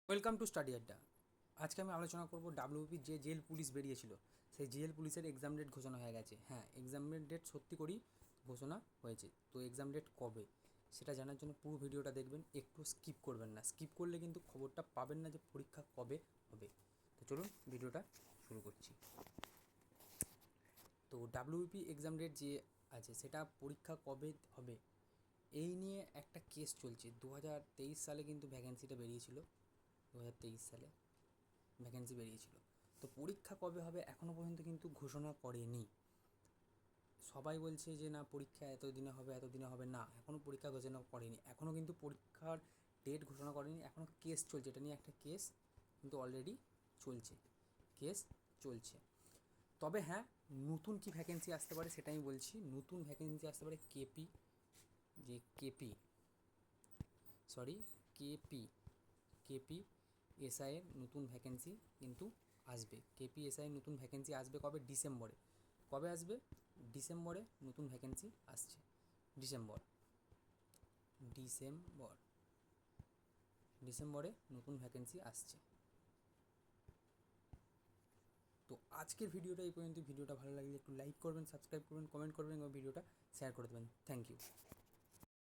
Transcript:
Welcome to study আড্ডা। আজকে আমি আলোচনা করব ডাব্লিউপি যে জেল পুলিশ বেরিয়েছিল, সেই জেল পুলিশের এক্সাম ডেট ঘোষণা হয়ে গেছে। হ্যাঁ, এক্সাম ডেট সত্যি করেই ঘোষণা হয়েছে। তো এক্সাম ডেট কবে সেটা জানার জন্য পুরো ভিডিওটা দেখবেন, একটু স্কিপ করবেন না। স্কিপ করলে কিন্তু খবরটা পাবেন না যে পরীক্ষা কবে হবে। তো চলুন ভিডিওটা শুরু করছি। তো ডাব্লিউপি এক্সাম ডেট যে আছে সেটা পরীক্ষা কবে হবে এই নিয়ে একটা কেস চলছে। 2023 সালে কিন্তু ভ্যাকেন্সিটা বেরিয়েছিল, 2023 সালে ভ্যাকেন্সি বেরিয়েছিল। তো পরীক্ষা কবে হবে এখনও পর্যন্ত কিন্তু ঘোষণা করেনি। সবাই বলছে যে না পরীক্ষা এতদিনে হবে, এতদিনে হবে, না এখনও পরীক্ষা ঘোষণা করেনি। এখনও কিন্তু পরীক্ষার ডেট ঘোষণা করেনি, এখনও কেস চলছে। এটা নিয়ে একটা কেস কিন্তু অলরেডি চলছে, কেস চলছে। তবে হ্যাঁ, নতুন কি ভ্যাকেন্সি আসতে পারে সেটা আমি বলছি। নতুন ভ্যাকেন্সি আসতে পারে কেপি, যে কেপি সরি কেপি কেপি এসআইয়ের নতুন ভ্যাকেন্সি কিন্তু আসবে। কেপি এসআইয়ের নতুন ভ্যাকেন্সি আসবে কবে? ডিসেম্বরে। কবে আসবে? ডিসেম্বরে নতুন ভ্যাকেন্সি আসছে। ডিসেম্বর ডিসেম্বর ডিসেম্বরে নতুন ভ্যাকেন্সি আসছে। তো আজকের ভিডিওটা এই পর্যন্ত। ভিডিওটা ভালো লাগলে একটু লাইক করবেন, সাবস্ক্রাইব করবেন, কমেন্ট করবেন এবং ভিডিওটা শেয়ার করে দেবেন। Thank you.